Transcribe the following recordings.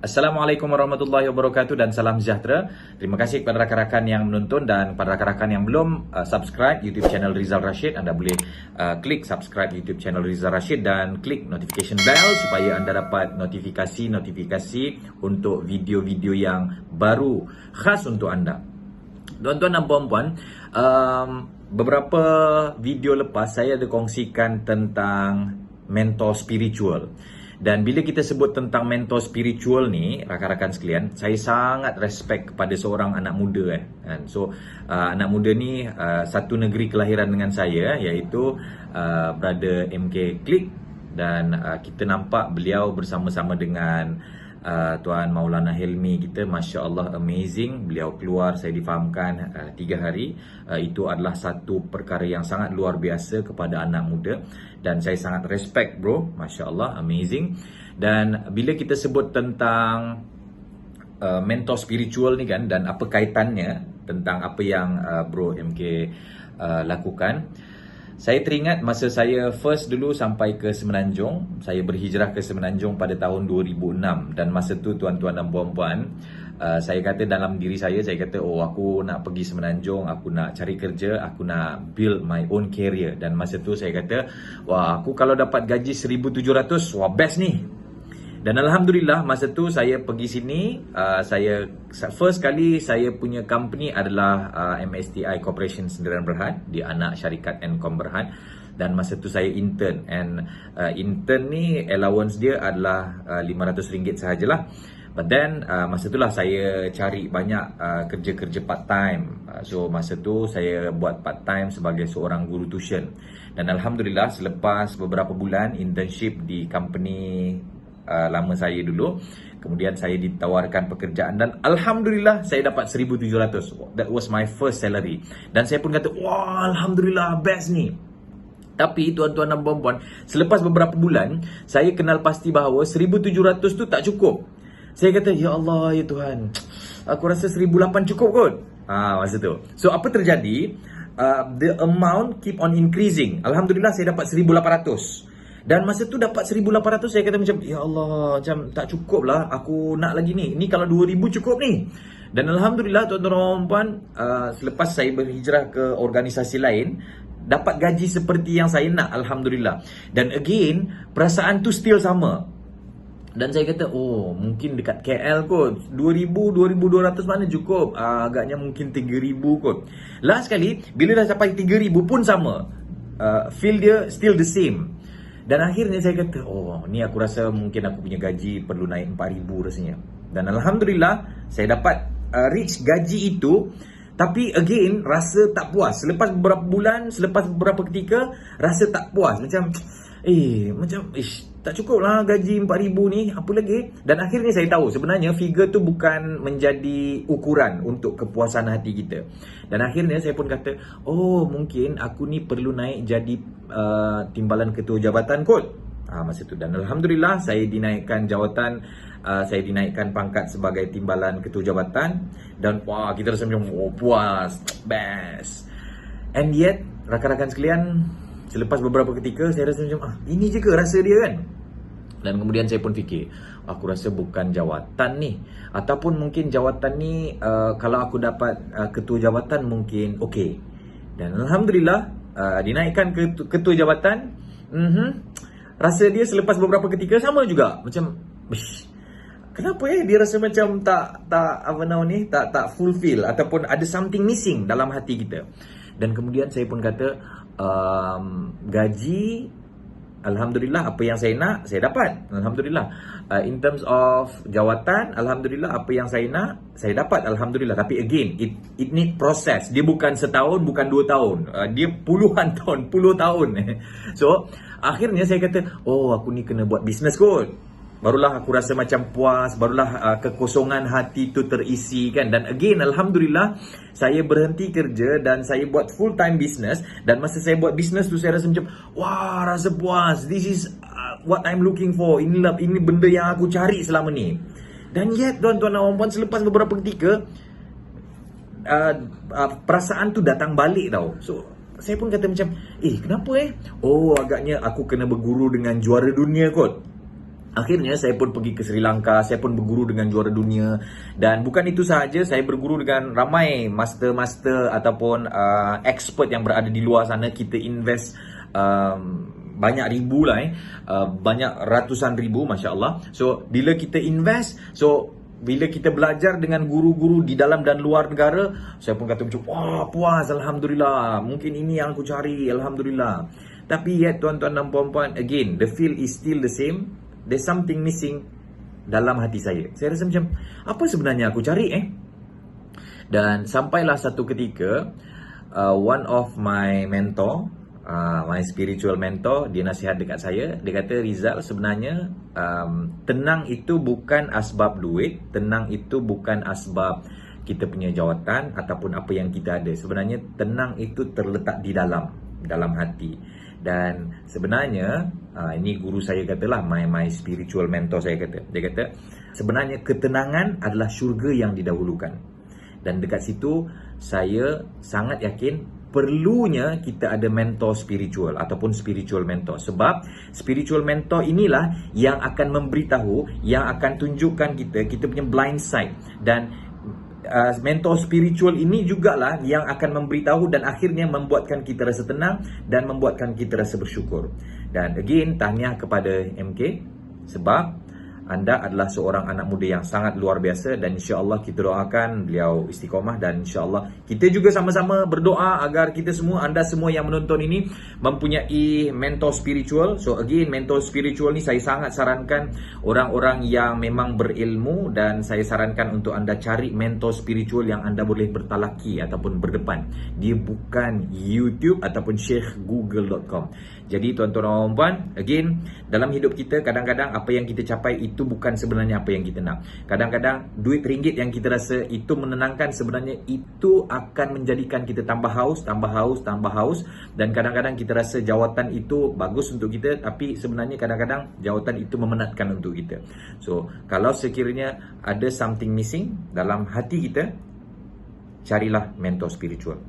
Assalamualaikum warahmatullahi wabarakatuh dan salam sejahtera. Terima kasih kepada rakan-rakan yang menonton dan kepada rakan-rakan yang belum subscribe YouTube channel Rizal Rashid. Anda boleh klik subscribe YouTube channel Rizal Rashid dan klik notification bell supaya anda dapat notifikasi untuk video-video yang baru khas untuk anda. Tuan-tuan dan puan-puan, beberapa video lepas saya ada kongsikan tentang mentor spiritual. Dan bila kita sebut tentang mentor spiritual ni, rakan-rakan sekalian, saya sangat respect kepada seorang anak muda So anak muda ni satu negeri kelahiran dengan saya, iaitu Brother MK Klik. Dan kita nampak beliau bersama-sama dengan Tuan Maulana Helmi kita, Masya Allah, amazing. Beliau keluar, saya difahamkan 3 hari. Itu adalah satu perkara yang sangat luar biasa kepada anak muda. Dan saya sangat respect bro, Masya Allah, amazing. Dan bila kita sebut tentang mentor spiritual ni kan, dan apa kaitannya tentang apa yang bro MK lakukan, saya teringat masa saya first dulu sampai ke Semenanjung. Saya berhijrah ke Semenanjung pada tahun 2006. Dan masa tu tuan-tuan dan puan-puan, saya kata dalam diri saya kata, oh aku nak pergi Semenanjung, aku nak cari kerja, aku nak build my own career. Dan masa tu saya kata, wah aku kalau dapat gaji 1,700, wah best ni. Dan Alhamdulillah masa tu saya pergi sini, saya first kali saya punya company adalah MSTI Corporation Sendirian Berhad, di anak syarikat Encom Berhad. Dan masa tu saya intern, and intern ni allowance dia adalah RM500 sahajalah. But then masa itulah saya cari banyak kerja-kerja part time. So masa tu saya buat part time sebagai seorang guru tuition. Dan Alhamdulillah selepas beberapa bulan internship di company lama saya dulu, kemudian saya ditawarkan pekerjaan dan Alhamdulillah saya dapat 1,700. That was my first salary. Dan saya pun kata, wah Alhamdulillah best ni. Tapi tuan-tuan dan puan-puan, selepas beberapa bulan saya kenal pasti bahawa 1,700 tu tak cukup. Saya kata, ya Allah, ya Tuhan, aku rasa 1,800 cukup kot. Masa tu. So apa terjadi? The amount keep on increasing. Alhamdulillah saya dapat 1,800. Dan masa tu dapat 1,800, saya kata macam, ya Allah, macam tak cukup lah, aku nak lagi ni. Ni kalau 2,000 cukup ni. Dan Alhamdulillah tuan-tuan dan puan-puan, selepas saya berhijrah ke organisasi lain, dapat gaji seperti yang saya nak, Alhamdulillah. Dan again, perasaan tu still sama. Dan saya kata, oh mungkin dekat KL kot, 2,000, 2,200 mana cukup, agaknya mungkin 3,000 kot. Last kali, bila dah sampai 3,000 pun sama, feel dia still the same. Dan akhirnya saya kata, oh ni aku rasa mungkin aku punya gaji perlu naik 4,000 rasanya. Dan Alhamdulillah saya dapat reach gaji itu. Tapi again rasa tak puas. Selepas beberapa bulan, selepas beberapa ketika, rasa tak puas. Macam tak cukup lah gaji 4,000 ni, apa lagi? Dan akhirnya saya tahu sebenarnya figure tu bukan menjadi ukuran untuk kepuasan hati kita. Dan akhirnya saya pun kata, oh mungkin aku ni perlu naik jadi timbalan ketua jabatan kot. Masa tu. Dan Alhamdulillah saya dinaikkan jawatan, saya dinaikkan pangkat sebagai timbalan ketua jabatan. Dan wah, kita rasa macam, oh puas, best. And yet, rakan-rakan sekalian, selepas beberapa ketika saya rasa macam, ini je ke rasa dia kan? Dan kemudian saya pun fikir, aku rasa bukan jawatan ni, ataupun mungkin jawatan ni kalau aku dapat ketua jawatan mungkin okey. Dan Alhamdulillah dinaikkan ke ketua jawatan. Rasa dia selepas beberapa ketika sama juga. Macam kenapa dia rasa macam tak fulfill, ataupun ada something missing dalam hati kita. Dan kemudian saya pun kata, gaji Alhamdulillah apa yang saya nak saya dapat. Alhamdulillah. In terms of jawatan, Alhamdulillah apa yang saya nak saya dapat, Alhamdulillah. Tapi again, it need process. Dia bukan setahun, bukan 2 tahun. Dia puluhan tahun, 10 tahun. So akhirnya saya kata, oh aku ni kena buat business kot. Barulah aku rasa macam puas, barulah kekosongan hati tu terisi kan. Dan again, Alhamdulillah, saya berhenti kerja dan saya buat full time business. Dan masa saya buat business tu saya rasa macam, wah rasa puas, this is what I'm looking for. Ini benda yang aku cari selama ni. Dan yet tuan-tuan dan puan-puan, selepas beberapa ketika perasaan tu datang balik tau. So saya pun kata macam, kenapa Oh agaknya aku kena berguru dengan juara dunia kot. Akhirnya saya pun pergi ke Sri Lanka, saya pun berguru dengan juara dunia. Dan bukan itu sahaja, saya berguru dengan ramai master-master ataupun expert yang berada di luar sana. Kita invest banyak ribu lah banyak ratusan ribu, Masya Allah. So bila kita invest, bila kita belajar dengan guru-guru di dalam dan luar negara, saya pun kata macam, wah puas, Alhamdulillah, mungkin ini yang aku cari, Alhamdulillah. Tapi yet tuan-tuan dan puan-puan, again, the feel is still the same. There's something missing dalam hati saya. Saya rasa macam, apa sebenarnya aku cari Dan sampailah satu ketika, one of my mentor, my spiritual mentor, dia nasihat dekat saya. Dia kata, Rizal, sebenarnya tenang itu bukan asbab duit, tenang itu bukan asbab kita punya jawatan ataupun apa yang kita ada. Sebenarnya tenang itu terletak di dalam hati. Dan sebenarnya ini guru saya katalah, my spiritual mentor saya kata. Dia kata sebenarnya ketenangan adalah syurga yang didahulukan. Dan dekat situ saya sangat yakin perlunya kita ada mentor spiritual ataupun spiritual mentor. Sebab spiritual mentor inilah yang akan memberitahu, yang akan tunjukkan kita punya blind side. Dan mentor spiritual ini jugalah yang akan memberitahu dan akhirnya membuatkan kita rasa tenang dan membuatkan kita rasa bersyukur. Dan again, tahniah kepada MK sebab anda adalah seorang anak muda yang sangat luar biasa. Dan insya-Allah kita doakan beliau istiqamah. Dan insya-Allah kita juga sama-sama berdoa agar kita semua, anda semua yang menonton ini, mempunyai mentor spiritual. So again, mentor spiritual ni saya sangat sarankan orang-orang yang memang berilmu. Dan saya sarankan untuk anda cari mentor spiritual yang anda boleh bertalaki ataupun berdepan. Dia bukan YouTube ataupun sheikhgoogle.com. Jadi tuan-tuan dan puan, again, dalam hidup kita kadang-kadang apa yang kita capai itu bukan sebenarnya apa yang kita nak. Kadang-kadang duit ringgit yang kita rasa itu menenangkan, sebenarnya itu akan menjadikan kita tambah haus. Dan kadang-kadang kita rasa jawatan itu bagus untuk kita, tapi sebenarnya kadang-kadang jawatan itu memenatkan untuk kita. So, kalau sekiranya ada something missing dalam hati kita, carilah mentor spiritual.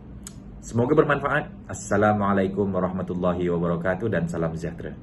Semoga bermanfaat. Assalamualaikum warahmatullahi wabarakatuh dan salam sejahtera.